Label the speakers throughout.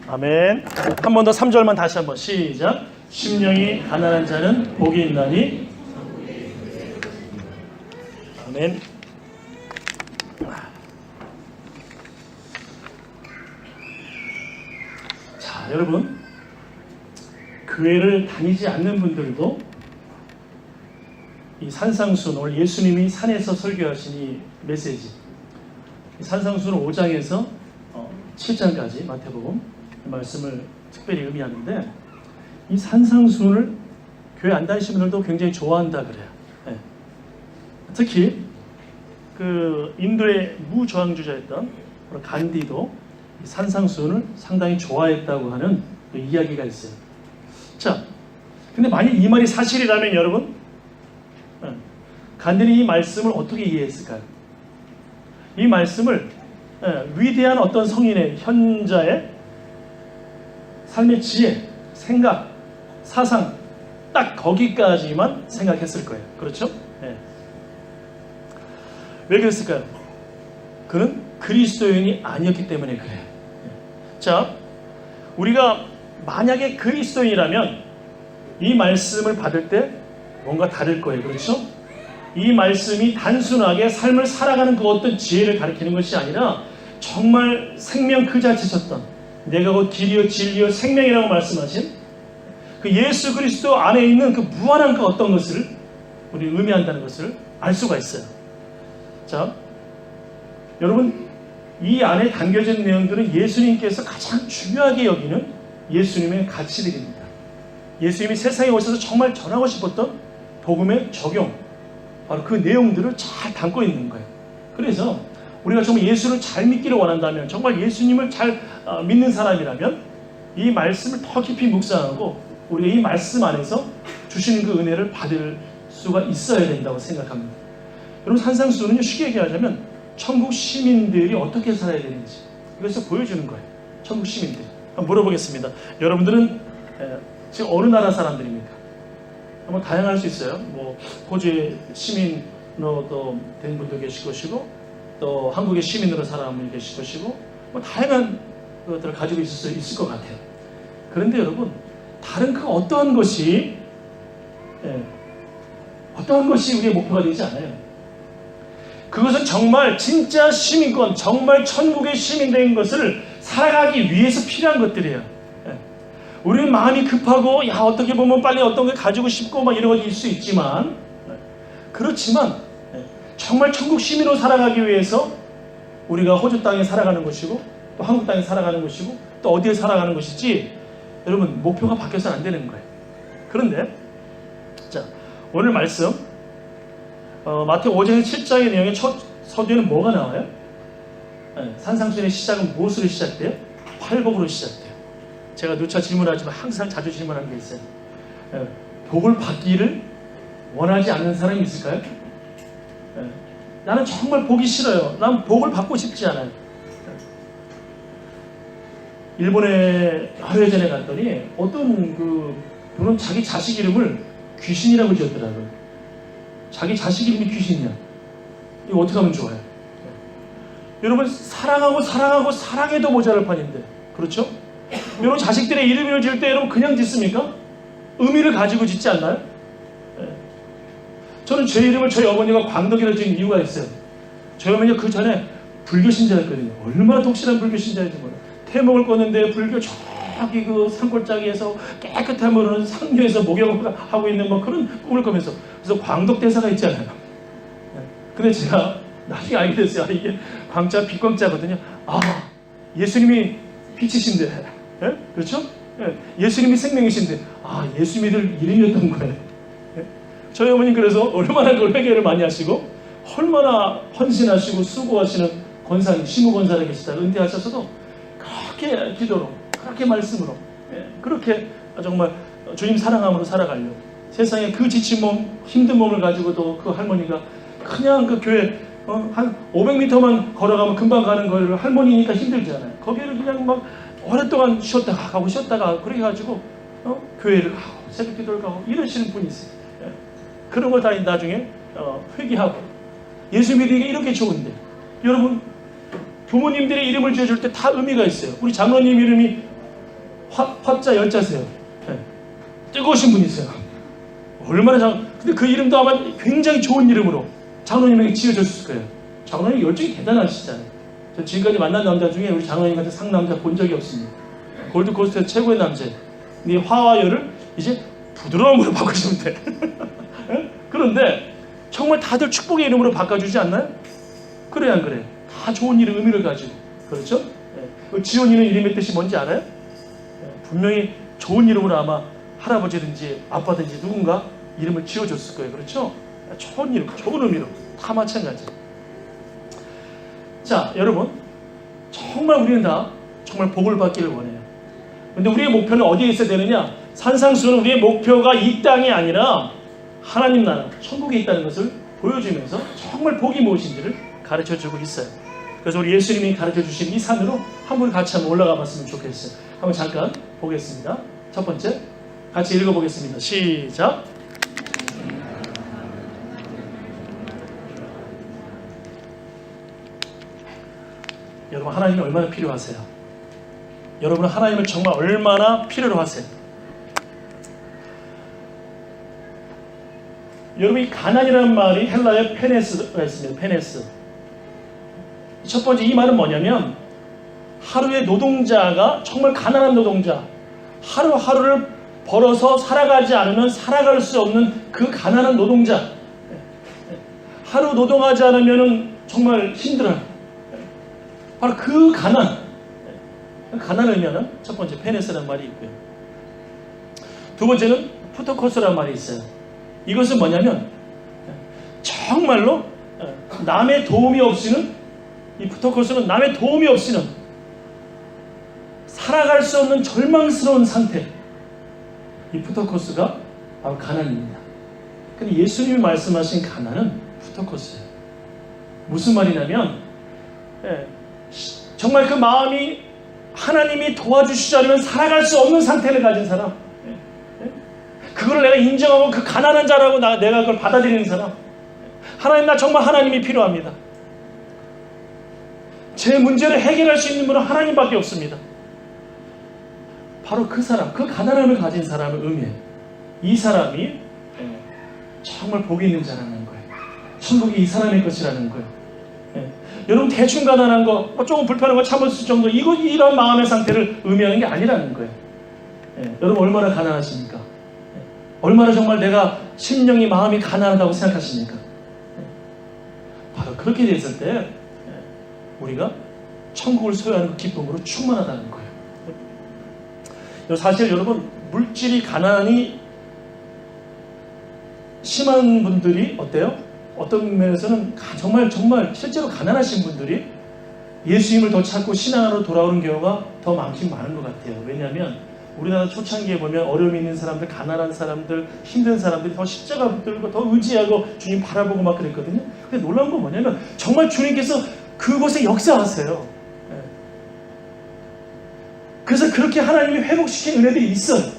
Speaker 1: 아멘. 한 번 더 3절만 다시 한번 시작. 심령이 가난한 자는 복이 있나니. 아멘. 자, 여러분, 교회를 다니지 않는 분들도 이 산상순, 오늘 예수님이 산에서 설교하신 이 메시지, 산상순 5장에서 7장까지 마태복음 말씀을 특별히 의미하는데, 이 산상순을 교회 안 다니시는 분들도 굉장히 좋아한다 그래요. 네. 특히 그 인도의 무저항주자였던 간디도 이 산상순을 상당히 좋아했다고 하는 그 이야기가 있어요. 자, 근데 만약 이 말이 사실이라면 여러분, 간디는 이 말씀을 어떻게 이해했을까요? 이 말씀을 위대한 어떤 성인의 현자의 삶의 지혜, 생각, 사상 딱 거기까지만 생각했을 거예요. 그렇죠? 네. 왜 그랬을까요? 그는 그리스도인이 아니었기 때문에 그래요. 자, 우리가 만약에 그리스도인이라면 이 말씀을 받을 때 뭔가 다를 거예요. 그렇죠? 이 말씀이 단순하게 삶을 살아가는 그 어떤 지혜를 가리키는 것이 아니라 정말 생명 그 자체셨던, 내가 곧 길이요 진리요 생명이라고 말씀하신 그 예수 그리스도 안에 있는 그 무한한 그 어떤 것을 우리 의미한다는 것을 알 수가 있어요. 자, 여러분, 이 안에 담겨진 내용들은 예수님께서 가장 중요하게 여기는 예수님의 가치들입니다. 예수님이 세상에 오셔서 정말 전하고 싶었던 복음의 적용, 바로 그 내용들을 잘 담고 있는 거예요. 그래서 우리가 정말 예수를 잘 믿기를 원한다면, 정말 예수님을 잘 믿는 사람이라면 이 말씀을 더 깊이 묵상하고 우리가 이 말씀 안에서 주시는 그 은혜를 받을 수가 있어야 된다고 생각합니다. 여러분, 산상수훈은 쉽게 얘기하자면 천국 시민들이 어떻게 살아야 되는지 이것을 보여주는 거예요. 천국 시민들이. 한번 물어보겠습니다. 여러분들은 지금 어느 나라 사람들입니까? 뭐 다양할 수 있어요. 뭐 호주의 시민으로 된 분도 계실 것이고, 또 한국의 시민으로 사는 분이 계실 것이고, 뭐 다양한 것들을 가지고 있을 수 있을 것 같아요. 그런데 여러분, 다른 그 어떠한 것이 우리의 목표가 되지 않아요. 그것은 정말 진짜 시민권, 정말 천국의 시민 된 것을 살아가기 위해서 필요한 것들이에요. 우리는 마음이 급하고, 어떻게 보면 빨리 어떤 걸 가지고 싶고 막 이런 것일 수 있지만, 그렇지만 정말 천국 시민으로 살아가기 위해서 우리가 호주 땅에 살아가는 것이고, 또 한국 땅에 살아가는 것이고, 또 어디에 살아가는 것이지, 여러분, 목표가 바뀌어서는 안 되는 거예요. 그런데 자, 오늘 말씀 마태복음 5장 7장의 내용의 첫 서두에는 뭐가 나와요? 산상수훈의 시작은 무엇으로 시작돼요? 팔복으로 시작돼요. 제가 누차 질문하지만 항상 자주 질문하는 게 있어요. 복을 받기를 원하지 않는 사람이 있을까요? 나는 정말 복이 싫어요. 난 복을 받고 싶지 않아요. 일본에 하루 전에 갔더니 어떤 그분은 자기 자식 이름을 귀신이라고 지었더라고요. 자기 자식 이름이 귀신이야. 이거 어떻게 하면 좋아요? 여러분, 사랑하고 사랑해도 모자랄 판인데, 그렇죠? 여러분, 자식들의 이름을 지을 때 여러분 그냥 짓습니까? 의미를 가지고 짓지 않나요? 저는 제 이름을 저희 어머니가 광덕이라고 지은 이유가 있어요. 저희 어머니가 그 전에 불교 신자였거든요. 얼마나 독실한 불교 신자인지 몰라요. 태몽을 꿨는데 불교 저기 그 산골짜기에서 깨끗한 물은 상류에서 목욕을 하고 있는 뭐 그런 꿈을 꾸면서, 그래서 광덕 대사가 있잖아요. 근데 제가 나중에 알게 됐어요. 이게 광자 빛광자거든요. 예수님이 빛이신데, 그렇죠? 예수님이 생명이신데, 예수 믿을 이름이었던 거예요. 저희 어머니 그래서 얼마나 그 회개를 많이 하시고, 얼마나 헌신하시고 수고하시는 권사님, 시무 권사를 계시다 은퇴하셔서도 그렇게 기도로, 그렇게 말씀으로, 그렇게 정말 주님 사랑함으로 살아가려고, 세상에 그 지친 몸, 힘든 몸을 가지고도 그 할머니가 그냥 그 교회 한 500m만 걸어가면 금방 가는 걸, 할머니니까 힘들잖아요. 거기를 그냥 막 오랫동안 쉬었다가 가고 쉬었다가 그렇게 가지고 교회를 가고 새벽 기도를 가고 이러시는 분이 있어요. 그런 걸 다 나중에 회개하고, 예수 믿는 게 이렇게 좋은데, 여러분, 부모님들의 이름을 지어줄 때 다 의미가 있어요. 우리 장로님 이름이 화자 열자세요. 네. 뜨거우신 분이세요. 얼마나 근데 그 이름도 아마 굉장히 좋은 이름으로 장로님에게 지어졌을 거예요. 장로님 열정이 대단하시잖아요. 저 지금까지 만난 남자 중에 우리 장로님한테 상남자 본 적이 없습니다. 골드코스트의 최고의 남자. 근데 화와 열을 이제 부드러움으로 바꾸시면 돼. 네? 그런데 정말 다들 축복의 이름으로 바꿔주지 않나요? 그래요, 안 그래요? 다 좋은 이름, 의미를 가지고. 그렇죠? 네. 지원이는 이름의 뜻이 뭔지 알아요? 네. 분명히 좋은 이름으로 아마 할아버지든지 아빠든지 누군가 이름을 지어줬을 거예요. 그렇죠? 좋은 이름, 좋은 의미로. 다 마찬가지. 자, 여러분. 정말 우리는 다 정말 복을 받기를 원해요. 근데 우리의 목표는 어디에 있어야 되느냐? 산상수훈은 우리의 목표가 이 땅이 아니라 하나님 나라, 천국에 있다는 것을 보여주면서 정말 복이 무엇인지를 가르쳐주고 있어요. 그래서 우리 예수님이 가르쳐주신 이 산으로 한 번 같이 한번 올라가 봤으면 좋겠어요. 한번 잠깐 보겠습니다. 첫 번째, 같이 읽어보겠습니다. 시작! 여러분, 하나님이 얼마나 필요하세요? 여러분은 하나님을 정말 얼마나 필요로 하세요? 여러분, 이 가난이라는 말이 헬라의 페네스가 있습니다. 페네스. 첫 번째, 이 말은 뭐냐면 하루의 노동자가 정말 가난한 노동자, 하루하루를 벌어서 살아가지 않으면 살아갈 수 없는 그 가난한 노동자, 하루 노동하지 않으면 정말 힘들어요. 바로 그 가난을 의미하는 첫 번째 페네스라는 말이 있고요. 두 번째는 푸토코스라는 말이 있어요. 이것은 뭐냐면 정말로 남의 도움이 없이는, 이 푸토코스는 남의 도움이 없이는 살아갈 수 없는 절망스러운 상태, 이 푸토코스가 바로 가난입니다. 근데 예수님이 말씀하신 가난은 푸토코스예요. 무슨 말이냐면 정말 그 마음이 하나님이 도와주시지 않으면 살아갈 수 없는 상태를 가진 사람, 그걸 내가 인정하고 그 가난한 자라고 내가 그걸 받아들이는 사람, 하나님, 나 정말 하나님이 필요합니다. 제 문제를 해결할 수 있는 분은 하나님밖에 없습니다. 바로 그 사람, 그 가난함을 가진 사람을 의미해요. 이 사람이 정말 복이 있는 자라는 거예요. 천국이 이 사람의 것이라는 거예요. 여러분, 대충 가난한 거, 조금 불편한 거 참을 수 있을 정도, 이런 마음의 상태를 의미하는 게 아니라는 거예요. 여러분, 얼마나 가난하십니까? 얼마나 정말 내가 심령이, 마음이 가난하다고 생각하십니까? 바로 그렇게 됐을 때 우리가 천국을 소유하는 그 기쁨으로 충만하다는 거예요. 사실 여러분, 물질이 가난이 심한 분들이 어때요? 어떤 면에서는 정말 실제로 가난하신 분들이 예수님을 더 찾고 신앙으로 돌아오는 경우가 더 많긴 많은 것 같아요. 왜냐하면 우리나라 초창기에 보면 어려움이 있는 사람들, 가난한 사람들, 힘든 사람들이 더 십자가 붙들고 더 의지하고 주님 바라보고 막 그랬거든요. 근데 놀라운 건 뭐냐면 정말 주님께서 그곳에 역사하세요. 그래서 그렇게 하나님이 회복시킨 은혜들이 있어요.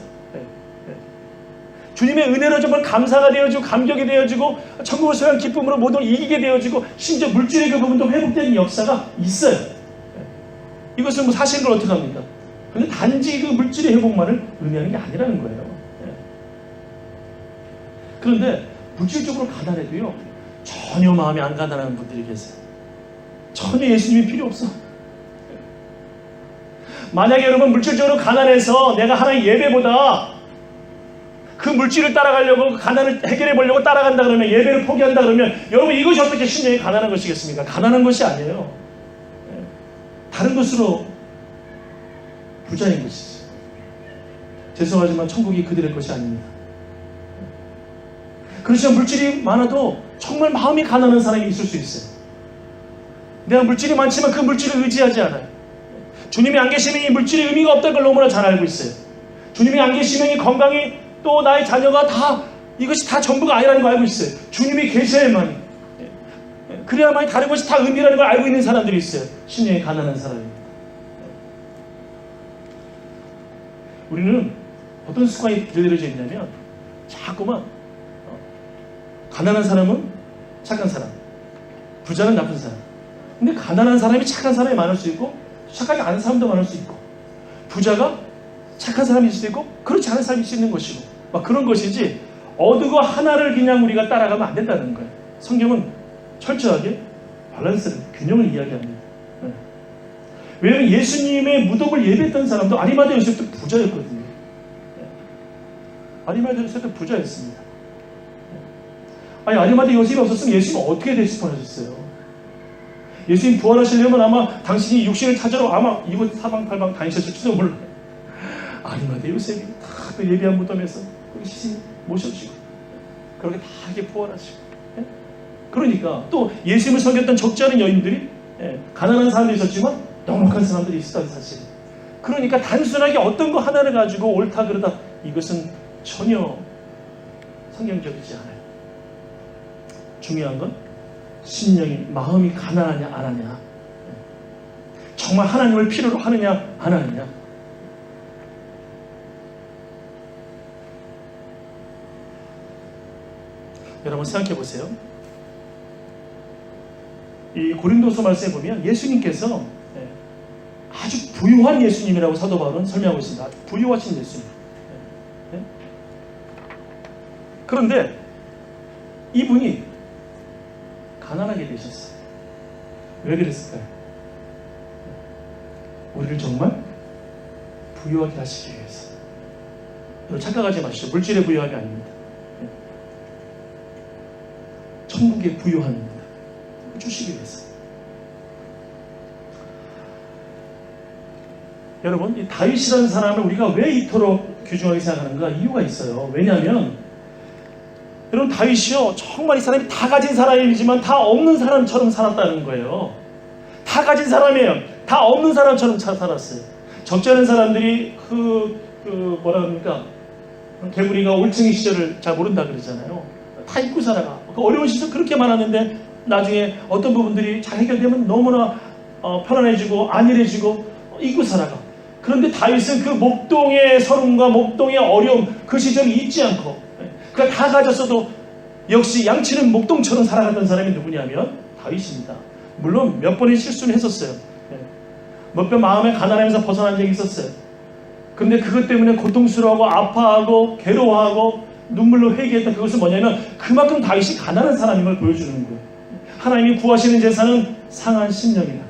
Speaker 1: 주님의 은혜로 정말 감사가 되어지고 감격이 되어지고 천국을 소유한 기쁨으로 모든 걸 이기게 되어지고 심지어 물질의 그 부분도 회복되는 역사가 있어요. 이것은 뭐 사실인 걸 어떻게 합니까? 근데 단지 그 물질의 회복만을 의미하는 게 아니라는 거예요. 그런데 물질적으로 가난해도요, 전혀 마음이 안 가난한 분들이 계세요. 전혀 예수님이 필요 없어. 만약에 여러분 물질적으로 가난해서 내가 하나님 예배보다 그 물질을 따라가려고, 그 가난을 해결해 보려고 따라간다 그러면, 예배를 포기한다 그러면, 여러분 이것이 어떻게 신령이 가난한 것이겠습니까? 가난한 것이 아니에요. 다른 것으로 부자인 것이지. 죄송하지만 천국이 그들의 것이 아닙니다. 그렇지만 물질이 많아도 정말 마음이 가난한 사람이 있을 수 있어요. 내가 물질이 많지만 그 물질을 의지하지 않아요. 주님이 안 계시면 이 물질의 의미가 없다는 걸 너무나 잘 알고 있어요. 주님이 안 계시면 이 건강이, 또 나의 자녀가 다, 이것이 다 전부가 아니라는 걸 알고 있어요. 주님이 계셔야만, 그래야만 다른 것이 다 의미라는 걸 알고 있는 사람들이 있어요. 심령이 가난한 사람입니다. 우리는 어떤 습관이 들여져 있냐면 자꾸만 가난한 사람은 착한 사람, 부자는 나쁜 사람. 근데 가난한 사람이 착한 사람이 많을 수 있고 착하지 않은 사람도 많을 수 있고, 부자가 착한 사람일 수도 있고 그렇지 않은 사람일 수 있는 것이고 막 그런 것이지 어느 거 하나를 그냥 우리가 따라가면 안 된다는 거예요. 성경은 철저하게 밸런스를, 균형을 이야기합니다. 네. 왜냐하면 예수님의 무덤을 예배했던 사람도 아리마대 요셉도 부자였거든요. 네. 아리마대 요셉도 부자였습니다. 네. 아니 아리마대 요셉이 없었으면 예수님 어떻게 되실 뻔하셨어요? 예수님 부활하시려면 아마 당신이 육신을 찾으러 아마 이곳 사방팔방 다니셨을지도 몰라요. 아리마대 요셉이 다 그 예비한 무덤에서 거기 시신 모셔주고 그렇게 다 이렇게 부활하시고 예? 그러니까 또 예수님을 섬겼던 적지 않은 여인들이 예, 가난한 사람도 있었지만 넉넉한 사람들이 있었다는 사실. 그러니까 단순하게 어떤 거 하나를 가지고 옳다 그르다 이것은 전혀 성경적이지 않아요. 중요한 건 심령이 마음이 가난하냐 안 하냐, 정말 하나님을 필요로 하느냐 안 하느냐. 여러분 생각해 보세요. 이 고린도서 말씀에 보면 예수님께서 아주 부유한 예수님이라고 사도 바울은 설명하고 있습니다. 아주 부유하신 예수님. 그런데 이분이 가난하게 되셨어요. 왜 그랬을까요? 우리를 정말 부유하게 하시기 위해서. 여러분 착각하지 마시죠. 물질의 부유함이 아닙니다. 천국의 부유함입니다. 주시기 위해서. 여러분, 이 다윗이라는 사람을 우리가 왜 이토록 귀중하게 생각하는가? 이유가 있어요. 왜냐하면 여러분 다윗이요 정말 이 사람이 다 가진 사람이지만 다 없는 사람처럼 살았다는 거예요. 다 가진 사람이에요. 다 없는 사람처럼 살았어요. 적지 않은 사람들이 뭐라 그럽니까? 개구리가 올챙이 시절을 잘 모른다 그러잖아요. 다 잊고 살아가. 그 어려운 시절 그렇게 많았는데 나중에 어떤 부분들이 잘 해결되면 너무나 편안해지고 안일해지고 잊고 살아가. 그런데 다윗은 그 목동의 서름과 목동의 어려움 그 시절을 잊지 않고 그러니까 다 가졌어도 역시 양치는 목동처럼 살아갔던 사람이 누구냐면 다윗입니다. 물론 몇 번의 실수는 했었어요. 몇 번 마음에 가난하면서 벗어난 적이 있었어요. 근데 그것 때문에 고통스러워하고 아파하고 괴로워하고 눈물로 회개했던 그것은 뭐냐면 그만큼 다윗이 가난한 사람인 걸 보여주는 거예요. 하나님이 구하시는 제사는 상한 심령이다.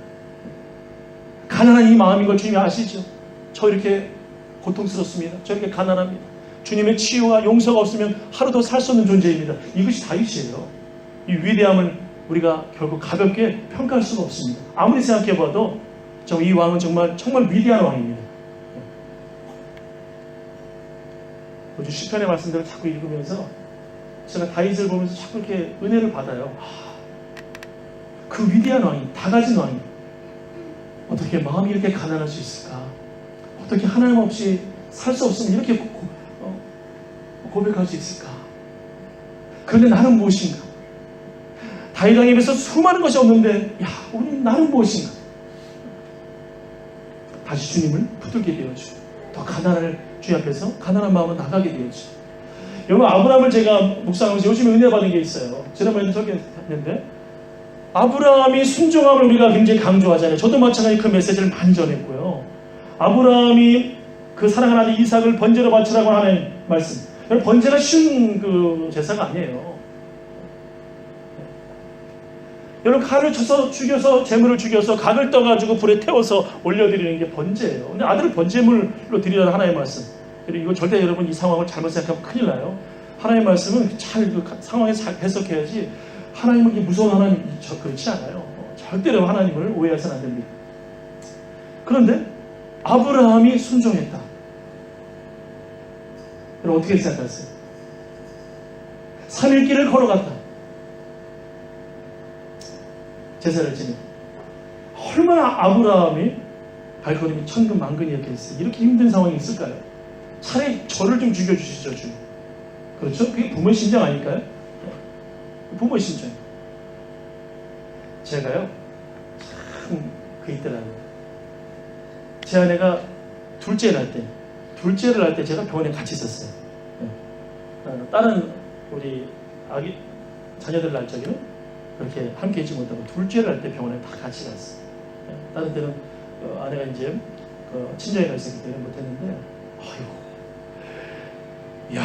Speaker 1: 가난한 이 마음인 걸 주님이 아시죠? 저 이렇게 고통스럽습니다. 저 이렇게 가난합니다. 주님의 치유와 용서가 없으면 하루도 살 수 없는 존재입니다. 이것이 다윗이에요. 이 위대함을 우리가 결국 가볍게 평가할 수가 없습니다. 아무리 생각해봐도 이 왕은 정말 위대한 왕입니다. 요즘 시편의 말씀들을 자꾸 읽으면서 제가 다윗을 보면서 자꾸 이렇게 은혜를 받아요. 그 위대한 왕이, 다 가진 왕이 어떻게 마음이 이렇게 가난할 수 있을까? 어떻게 하나님 없이 살 수 없으면 이렇게 고백할 수 있을까? 그런데 나는 무엇인가? 다윗 왕에 비해서 수많은 것이 없는데 우리 나는 무엇인가? 다시 주님을 붙들게 되어주고 더 가난을 주님 앞에서 가난한 마음으로 나가게 되었죠. 여러분 아브라함을 제가 묵상하면서 요즘에 은혜 받은 게 있어요. 지난번에 소개했는데 아브라함이 순종함을 우리가 굉장히 강조하잖아요. 저도 마찬가지 그 메시지를 많이 전했고요. 아브라함이 그 사랑하는 아들 이삭을 번제로 바치라고 하는 말씀. 여러분 번제가 쉬운 그 제사가 아니에요. 여러분 칼을 쳐서 죽여서 재물을 죽여서 각을 떠가지고 불에 태워서 올려드리는 게 번제예요. 근데 아들을 번제물로 드리라는 하나님의 말씀. 그리고 이거 절대 여러분 이 상황을 잘못 생각하면 큰일 나요. 하나님의 말씀은 잘 그 상황에 잘 해석해야지. 하나님은 이게 무서운 하나님 그렇지 않아요. 절대로 하나님을 오해해서는 안 됩니다. 그런데 아브라함이 순종했다. 여러분 어떻게 생각하세요? 3일 길을 걸어갔다. 제사를 지내. 얼마나 아브라함이 발걸음이 천근만근이었겠어요. 이렇게 힘든 상황이 있을까요? 차라리 저를 좀 죽여주시죠, 주님. 그렇죠? 그게 부모의 심정 아닐까요? 부모의 심정. 제가요, 참 그 있더라고요. 제 아내가 둘째를 할 때 제가 병원에 같이 있었어요. 다른 우리 아기 자녀들 날 적에는 그렇게 함께 있지 못하고 둘째를 할 때 병원에 다 같이 갔어요. 다른 때는 아내가 이제 친정에 가 있었기 때문에 못했는데 야,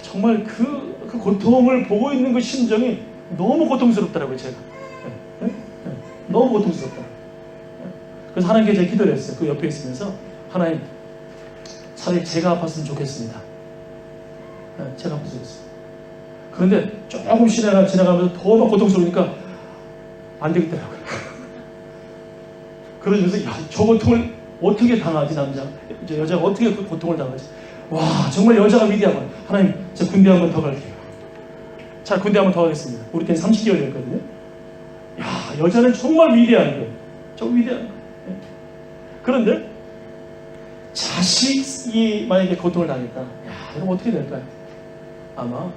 Speaker 1: 정말 그 고통을 보고 있는 그 심정이 너무 고통스럽더라고요, 제가. 너무 고통스럽다. 그래서 하나님께 제가 기도를 했어요. 그 옆에 있으면서, 하나님, 차라리 제가 아팠으면 좋겠습니다. 제가 아팠으면 좋겠습니다. 그런데 조금 지나가면서 더 막 고통스러우니까 안 되겠더라고요. 그러면서, 야, 저 고통을 어떻게 당하지, 여자가 어떻게 그 고통을 당하지? 와, 정말 여자가 위대하구나. 하나님, 제가 군대 한 번 더 갈게요. 자, 군대 한 번 더 가겠습니다. 우리 때는 30개월이었거든요. 야, 여자는 정말 위대한 거예요. 정말 위대한 거예요. 그런데 자식이 만약에 고통을 당했다. 야, 그럼 어떻게 될까요? 아마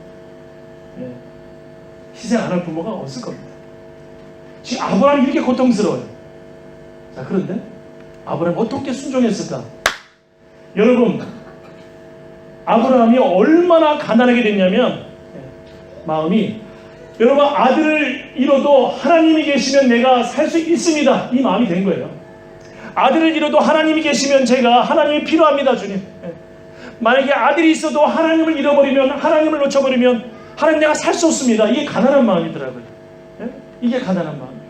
Speaker 1: 희생 안 할 부모가 없을 겁니다. 지금 아브라함이 이렇게 고통스러워요. 자, 그런데 아브라함이 어떻게 순종했을까? 여러분, 아브라함이 얼마나 가난하게 됐냐면, 마음이, 여러분, 아들을 잃어도 하나님이 계시면 내가 살 수 있습니다. 이 마음이 된 거예요. 아들을 잃어도 하나님이 계시면 하나님이 필요합니다, 주님. 만약에 아들이 있어도 하나님을 잃어버리면, 하나님을 놓쳐버리면 하나님, 내가 살 수 없습니다. 이게 가난한 마음이더라고요. 이게 가난한 마음.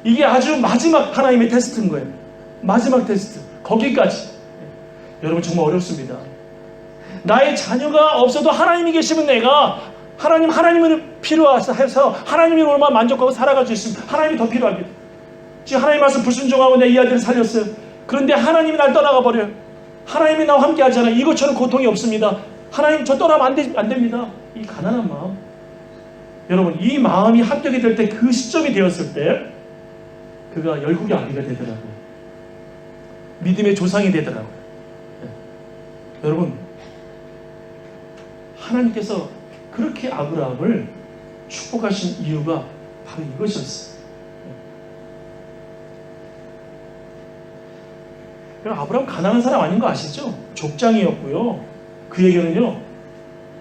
Speaker 1: 이게 아주 마지막 하나님의 테스트인 거예요. 마지막 테스트. 거기까지. 여러분, 정말 어렵습니다. 나의 자녀가 없어도 하나님이 계시면 내가 하나님을 필요해서 하나님이 얼마나 만족하고 살아갈 수 있으면 하나님이 더 필요합니다. 지금 하나님 말씀 불순종하고 내 이 아들을 살렸어요. 그런데 하나님이 날 떠나가 버려요. 하나님이 나와 함께 하잖아요. 이것처럼 고통이 없습니다. 하나님, 저 떠나면 안 됩니다. 이 가난한 마음. 여러분, 이 마음이 합격이 될 때, 그 시점이 되었을 때 그가 열국의 아비가 되더라고요. 믿음의 조상이 되더라고요. 여러분, 하나님께서 그렇게 아브라함을 축복하신 이유가 바로 이것이었어요. 아브라함 가난한 사람 아닌 거 아시죠? 족장이었고요. 그에게는요,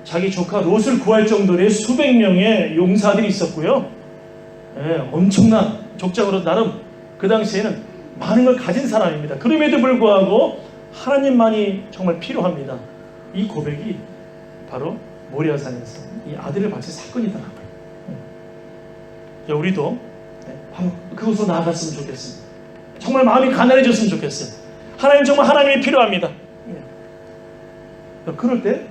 Speaker 1: 자기 조카 롯을 구할 정도의 수백 명의 용사들이 있었고요. 엄청난 족장으로 나름 그 당시에는 많은 걸 가진 사람입니다. 그럼에도 불구하고 하나님만이 정말 필요합니다. 이 고백이 바로 모리아산에서 이 아들을 바친 사건이더라고요. 우리도 바로 그곳으로 나아갔으면 좋겠습니다. 정말 마음이 가난해졌으면 좋겠어요. 하나님, 정말 하나님이 필요합니다. 그럴 때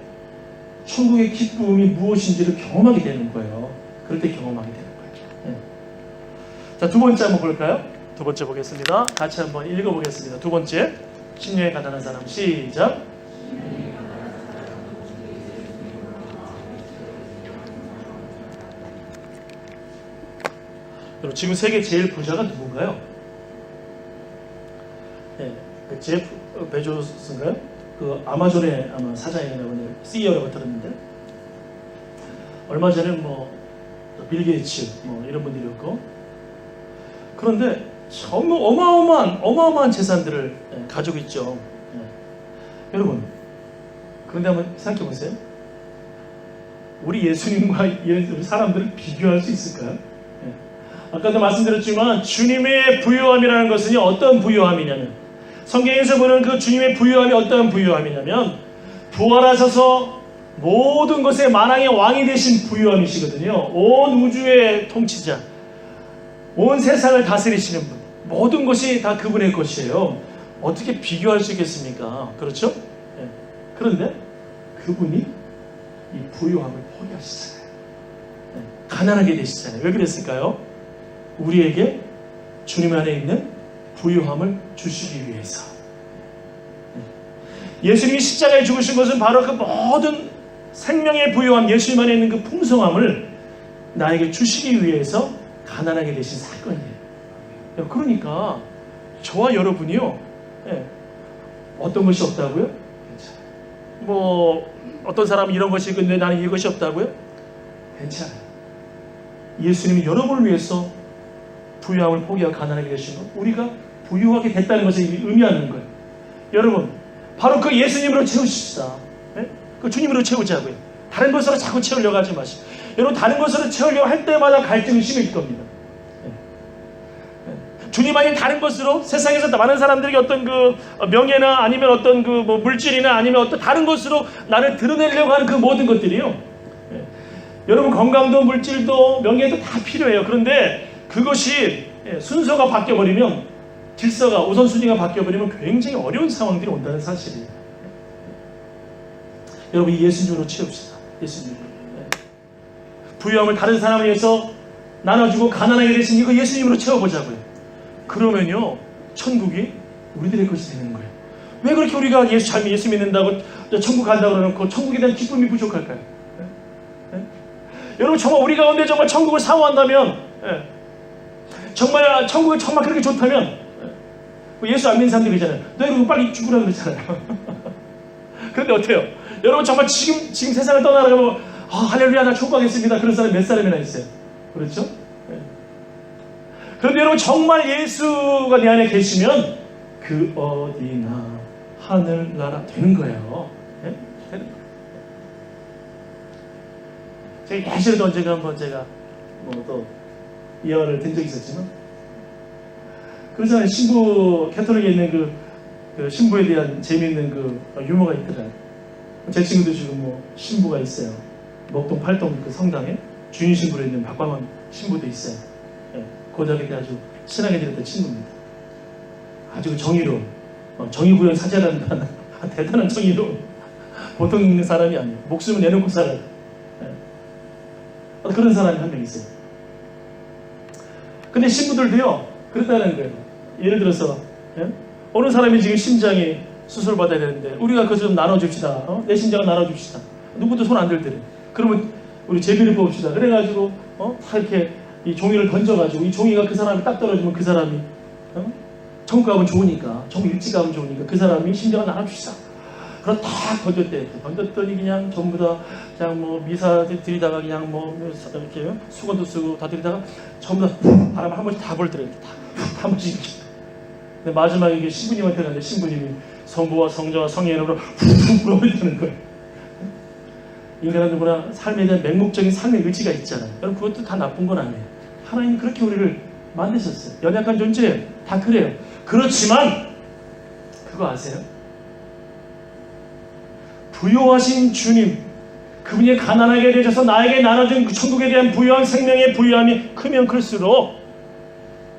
Speaker 1: 천국의 기쁨이 무엇인지를 경험하게 되는 거예요. 그럴 때 경험하게 되는 거예요. 자, 두 번째 한번 볼까요? 두 번째 보겠습니다. 같이 한번 읽어보겠습니다. 두 번째, 심령에 가난한 사람. 시작. 지금 세계 제일 부자가 누군가요? 그 제프 베조스인가요? 그 아마존의 아마 사장이라고 CEO라고 들었는데, 얼마 전에 빌 게이츠 이런 분들이었고, 그런데 정말 어마어마한 재산들을 가지고 있죠. 여러분, 그런데 한번 생각해 보세요. 우리 예수님과 우리 사람들을 비교할 수 있을까요? 아까도 말씀드렸지만 주님의 부유함이라는 것은 어떤 부유함이냐면, 성경에서 보는 그 주님의 부유함이 어떤 부유함이냐면, 부활하셔서 모든 것의 만왕의 왕이 되신 부유함이시거든요. 온 우주의 통치자, 온 세상을 다스리시는 분, 모든 것이 다 그분의 것이에요. 어떻게 비교할 수 있겠습니까? 그렇죠? 그런데 그분이 이 부유함을 포기하시잖아요. 가난하게 되시잖아요. 왜 그랬을까요? 우리에게 주님 안에 있는 부유함을 주시기 위해서. 예수님이 십자가에 죽으신 것은 바로 그 모든 생명의 부유함, 예수님 안에 있는 그 풍성함을 나에게 주시기 위해서 가난하게 되신 사건이에요. 그러니까 저와 여러분이요, 어떤 것이 없다고요? 어떤 사람은 이런 것이 있는데 나는 이것이 없다고요? 괜찮아요. 예수님이 여러분을 위해서 부유함을 포기하고 가난하게 되신 것, 우리가 부유하게 됐다는 것을 의미하는 거예요. 여러분, 바로 그 예수님으로 채우십시다. 그 주님으로 채우자고요. 다른 것으로 자꾸 채우려고 하지 마시고. 여러분, 다른 것으로 채우려고 할 때마다 갈증이 심해질 겁니다. 주님 아닌 다른 것으로 세상에서 많은 사람들에게 어떤 그 명예나 아니면 어떤 그 뭐 물질이나 아니면 어떤 다른 것으로 나를 드러내려고 하는 그 모든 것들이요. 여러분 건강도 물질도 명예도 다 필요해요. 그런데 그것이 순서가 바뀌어버리면 질서가 우선순위가 바뀌어버리면 굉장히 어려운 상황들이 온다는 사실이에요. 여러분 이 예수님으로 채웁시다. 예수님으로. 부유함을 다른 사람에 의해서 나눠주고 가난하게 되신 이거 예수님으로 채워보자고요. 그러면요 천국이 우리들의 것이 되는 거예요. 왜 그렇게 우리가 예수 믿는다고 천국 간다고 그러놓고 천국에 대한 기쁨이 부족할까요? 여러분 정말 우리 가운데 정말 천국을 사모한다면 정말 천국이 정말 그렇게 좋다면 예수 안 믿는 사람들 있잖아요. 너 이러고 빨리 죽으라 그러잖아요. 그런데 어때요? 여러분 정말 지금 세상을 떠나가고 할렐루야 나 천국 가겠습니다. 그런 사람이 몇 사람이나 있어요. 그렇죠? 그런데 여러분 정말 예수가 내 안에 계시면 그 어디나 하늘나라 되는 거예요. 되는 거예요. 제가 예전에도 언젠가 한번 제가 또 예언을 든 적이 있었지만 그러잖아요. 신부 캐톨릭에 있는 그 신부에 대한 재미있는 그 유머가 있더라고요. 제 친구도 지금 뭐 신부가 있어요. 목동 팔동 그 성당에 주인 신부로 있는 박광원 신부도 있어요. 고등학교 때 아주 친하게 지냈던 친구입니다. 아주 정의로운 정의구현 사제라는 대단한 정의로운 보통 사람이 아니에요. 목숨을 내놓고 살아요. 그런 사람이 한 명 있어요. 근데 신부들도요 그렇다는 거예요. 예를 들어서 어느 사람이 지금 심장이 수술 받아야 되는데 우리가 그것 좀 나눠줍시다. 내 심장을 나눠줍시다. 누구도 손 안 들더래. 그러면 우리 제비를 뽑읍시다. 그래가지고 다 이렇게 이 종이를 던져가지고 이 종이가 그 사람이 딱 떨어지면 그 사람이 천국 가면 좋으니까 정말 일찍 가면 좋으니까 그 사람이 심장을 나눠줍시다. 그럼 다 던졌대. 던졌더니 그냥 전부 다 그냥 뭐 미사 들이다가 그냥 뭐 이렇게 수건도 쓰고 다 들이다가 전부 다 바람을 한 번씩 다 불더래. 한 번씩 이렇게. 근데 마지막에 이게 신부님한테 갔는데 신부님이 성부와 성자와 성의 이름으로 훅 불어버리는 거예요. 인간은 누구나 삶에 대한 맹목적인 삶의 의지가 있잖아요. 여러분 그것도 다 나쁜 건 아니에요. 하나님이 그렇게 우리를 만드셨어요. 연약한 존재예요. 다 그래요. 그렇지만 그거 아세요? 부요하신 주님, 그분이 가난하게 되셔서 나에게 나눠준 그 천국에 대한 부유한 생명의 부유함이 크면 클수록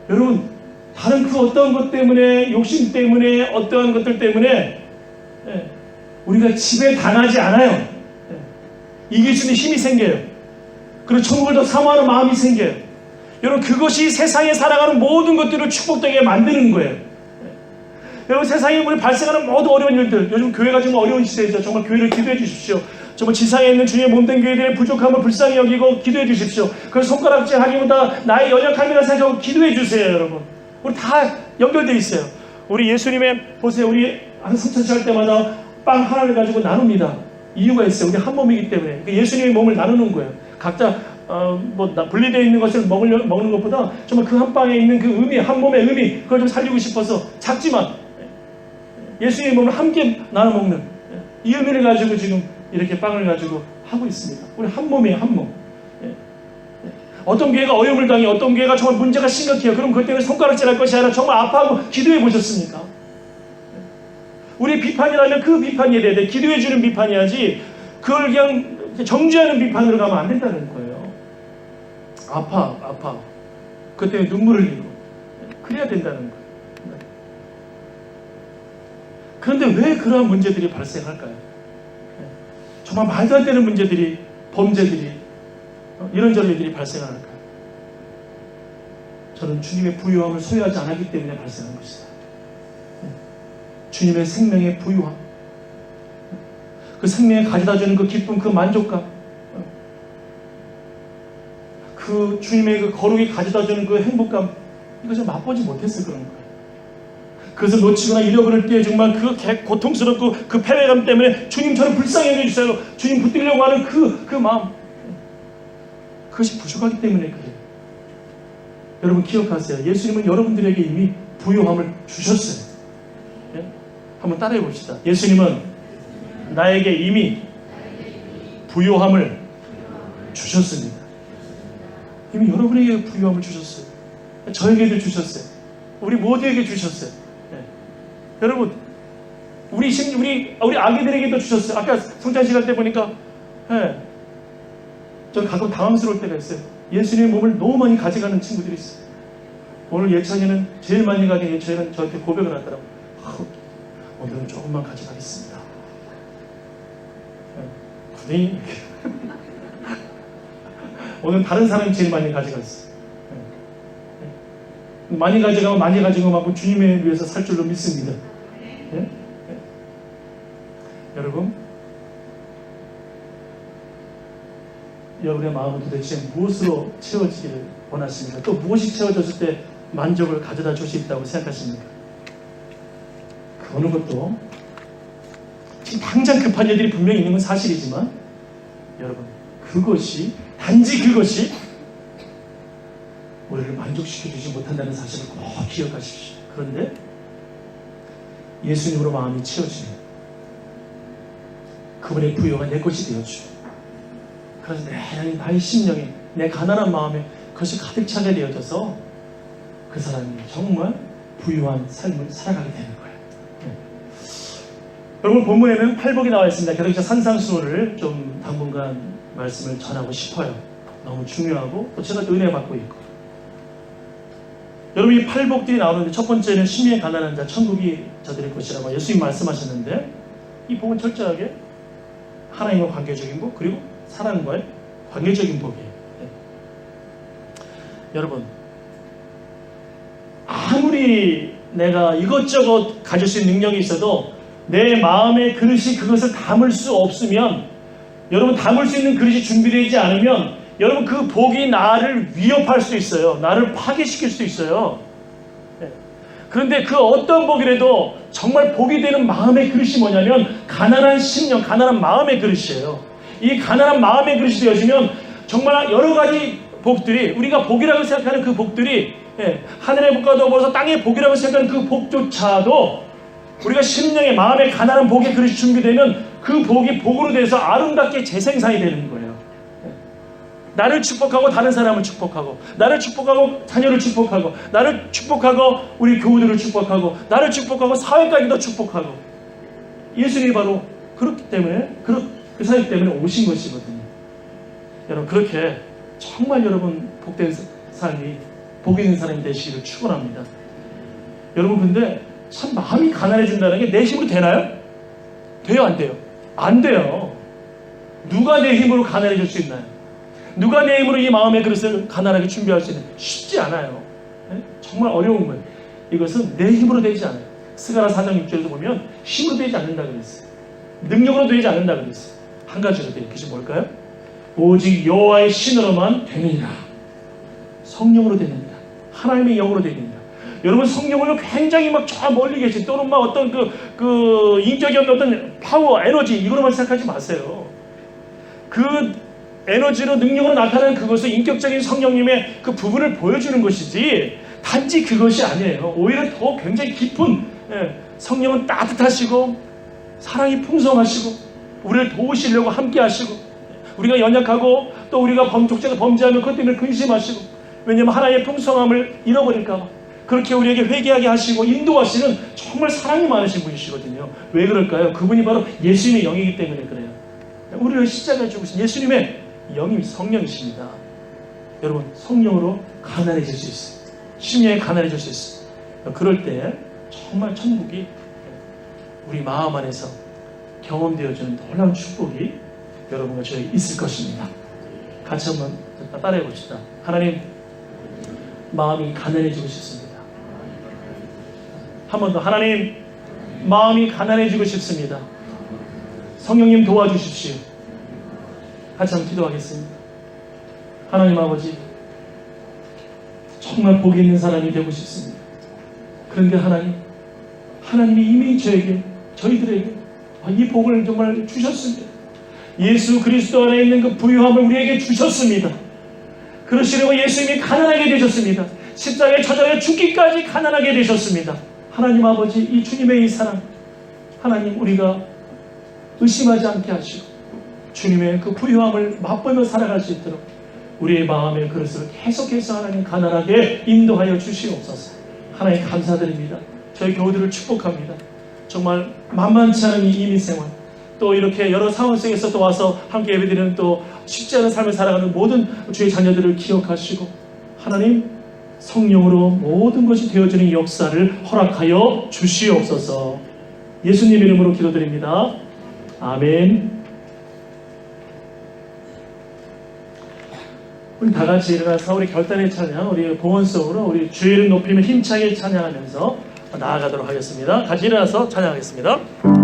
Speaker 1: 여러분 다른 그 어떤 것 때문에 욕심 때문에 어떠한 것들 때문에 우리가 집에 당하지 않아요. 이길 수 있는 힘이 생겨요. 그리고 천국을 더 사모하는 마음이 생겨요. 여러분 그것이 세상에 살아가는 모든 것들을 축복되게 만드는 거예요. 여러분 세상에 우리 발생하는 모든 어려운 일들, 요즘 교회가 정말 어려운 시대이죠. 정말 교회를 기도해 주십시오. 정말 지상에 있는 주님의 몸된 교회들의 부족함을 불쌍히 여기고 기도해 주십시오. 그 손가락질 하기보다 나의 연약함이라 생각하고 기도해 주세요. 여러분 우리 다 연결되어 있어요. 우리 예수님의 보세요. 우리 한 성찬식 할 때마다 빵 하나를 가지고 나눕니다. 이유가 있어요. 우리 한 몸이기 때문에 예수님의 몸을 나누는 거예요. 각자 분리되어 있는 것을 먹는 것보다 정말 그 한 빵에 있는 그 의미, 한 몸의 의미 그걸 좀 살리고 싶어서 작지만 예수님의 몸을 함께 나눠 먹는 이 의미를 가지고 지금 이렇게 빵을 가지고 하고 있습니다. 우리 한 몸이에요. 한 몸. 어떤 교회가 어려움을 당해 어떤 교회가 정말 문제가 심각해요. 그럼 그것 때문에 손가락질할 것이 아니라 정말 아파하고 기도해 보셨습니까? 우리 비판이라면 그 비판이 돼야 돼. 기도해 주는 비판이야지 그걸 그냥 정죄하는 비판으로 가면 안 된다는 거예요. 아파. 그것 때문에 눈물을 흘리고 그래야 된다는 거예요. 그런데 왜 그러한 문제들이 발생할까요? 정말 말도 안 되는 문제들이, 범죄들이, 이런저런 일들이 발생할까요? 저는 주님의 부유함을 소유하지 않았기 때문에 발생한 것이다. 주님의 생명의 부유함, 그 생명에 가져다주는 그 기쁨, 그 만족감, 그 주님의 그 거룩이 가져다주는 그 행복감, 이것을 맛보지 못해서 그런 거예요. 그것을 놓치거나 잃어버릴 때 정말 그 고통스럽고 그 패배감 때문에 주님 저를 불쌍히 여겨주세요. 주님 붙들려고 하는 그 마음, 그것이 부족하기 때문에 그래요. 여러분 기억하세요. 예수님은 여러분들에게 이미 부유함을 주셨어요. 한번 따라해 봅시다. 예수님은 나에게 이미 부유함을 주셨습니다. 이미 여러분에게 부유함을 주셨어요. 저에게도 주셨어요. 우리 모두에게 주셨어요. 예. 여러분, 우리 아기들에게도 주셨어요. 아까 성찬 시간 때 보니까, 예. 저 가끔 당황스러울 때가 있어요. 예수님의 몸을 너무 많이 가져가는 친구들이 있어요. 오늘 예찬이는 제일 많이 가진 예찬이는 저한테 고백을 하더라고요. 오늘은 조금만 가져가겠습니다. 네. 오늘 다른 사람이 제일 많이 가져갔어요. 많이 가져가고 많이 가지고 만큼 주님에 위해서 살 줄로 믿습니다. 예? 예. 여러분의 마음은 도대체 무엇으로 채워지기를 원하십니까? 또 무엇이 채워졌을 때 만족을 가져다 줄 수 있다고 생각하십니까? 그 어느 것도 지금 당장 급한 일들이 분명히 있는 건 사실이지만 여러분, 단지 그것이 우리를 만족시켜주지 못한다는 사실을 꼭 기억하십시오. 그런데 예수님으로 마음이 채워지면 그분의 부여가 내 것이 되어주고, 그래서 나의 심령에, 내 가난한 마음에 그것이 가득 차게 되어져서 그 사람이 정말 부유한 삶을 살아가게 되는 거예요. 여러분, 본문에는 팔복이 나와 있습니다. 계속해서 산상수훈을 좀 당분간 말씀을 전하고 싶어요. 너무 중요하고 또 제가 은혜 받고 있고. 여러분, 이 팔복들이 나오는데 첫 번째는 심령이 가난한 자 천국이 저들의 것이라고 예수님 말씀하셨는데, 이 복은 철저하게 하나님과 관계적인 복, 그리고 사람과의 관계적인 복이에요. 네. 여러분, 아무리 내가 이것저것 가질 수 있는 능력이 있어도 내 마음의 그릇이 그것을 담을 수 없으면, 여러분, 담을 수 있는 그릇이 준비되지 않으면 여러분, 그 복이 나를 위협할 수도 있어요. 나를 파괴시킬 수도 있어요. 네. 그런데 그 어떤 복이라도 정말 복이 되는 마음의 그릇이 뭐냐면 가난한 심령, 가난한 마음의 그릇이에요. 이 가난한 마음의 그릇이 되어지면 정말 여러 가지 복들이, 우리가 복이라고 생각하는 그 복들이, 하늘의 복과 더불어서 땅의 복이라고 생각하는 그 복조차도 우리가 심령의 마음의 가난한 복의 그릇이 준비되면 그 복이 복으로 돼서 아름답게 재생산이 되는 거예요. 나를 축복하고 다른 사람을 축복하고, 나를 축복하고 자녀를 축복하고, 나를 축복하고 우리 교우들을 축복하고, 나를 축복하고 사회까지도 축복하고. 예수님이 바로 그렇기 때문에, 그 사역 때문에 오신 것이거든요. 여러분, 그렇게 정말 여러분 복된 삶이, 복 있는 사람이 되시기를 축원합니다. 여러분, 근데 참 마음이 가난해진다는 게 내 힘으로 되나요? 돼요, 안 돼요? 안 돼요. 누가 내 힘으로 가난해질 수 있나요? 누가 내 힘으로 이 마음의 그릇을 가난하게 준비할 수 있나요? 쉽지 않아요. 네? 정말 어려운 거예요. 이것은 내 힘으로 되지 않아요. 스가랴 4장 6절에서 보면 힘으로 되지 않는다 그랬어요. 능력으로 되지 않는다 그랬어요. 한 가지로 돼요. 그것이 뭘까요? 오직 여호와의 신으로만 되느니라. 성령으로 되느니라. 하나님의 영으로 되느니라. 여러분, 성령을 굉장히 막 저 멀리 계신, 또는 막 어떤 그 인격이 없는 어떤 파워, 에너지, 이거로만 생각하지 마세요. 그 에너지로, 능력으로 나타나는 그것은 인격적인 성령님의 그 부분을 보여주는 것이지, 단지 그것이 아니에요. 오히려 더 굉장히 깊은, 성령은 따뜻하시고 사랑이 풍성하시고 우리를 도우시려고 함께 하시고, 우리가 연약하고 또 우리가 족제가 범죄하면 그것 때문에 근심하시고, 왜냐하면 하나님의 풍성함을 잃어버릴까 봐 그렇게 우리에게 회개하게 하시고 인도하시는 정말 사랑이 많으신 분이시거든요. 왜 그럴까요? 그분이 바로 예수님의 영이기 때문에 그래요. 우리를 십자가에 죽으신 예수님의 영이 성령이십니다. 여러분, 성령으로 가난해질 수 있어요. 심령에 가난해질 수 있어요. 그럴 때 정말 천국이 우리 마음 안에서 경험되어지는 놀라운 축복이 여러분과 저에게 있을 것입니다. 같이 한번 따라해 봅시다. 하나님, 마음이 가난해지고 싶습니다. 한 번 더. 하나님, 마음이 가난해지고 싶습니다. 성령님 도와주십시오. 같이 한번 기도하겠습니다. 하나님 아버지, 정말 복이 있는 사람이 되고 싶습니다. 그런데 하나님이 이미 저희들에게 이 복을 정말 주셨습니다. 예수 그리스도 안에 있는 그 부유함을 우리에게 주셨습니다. 그러시려고 예수님이 가난하게 되셨습니다. 십자가에 쳐져 죽기까지 가난하게 되셨습니다. 하나님 아버지, 이 주님의 이 사랑, 하나님, 우리가 의심하지 않게 하시고 주님의 그 부유함을 맛보며 살아갈 수 있도록 우리의 마음의 그릇을 계속해서 하나님 가난하게 인도하여 주시옵소서. 하나님 감사드립니다. 저희 교우들을 축복합니다. 정말 만만치 않은 이 이민생활, 또 이렇게 여러 상황 속에서 또 와서 함께 예배드리는 또 쉽지 않은 삶을 살아가는 모든 주의 자녀들을 기억하시고 하나님 성령으로 모든 것이 되어지는 역사를 허락하여 주시옵소서. 예수님 이름으로 기도드립니다. 아멘. 우리 다 같이 일어나서 우리 결단의 찬양, 우리 봉헌성으로 우리 주의 이름 높이며 힘차게 찬양하면서 나아가도록 하겠습니다. 같이 일어나서 찬양하겠습니다.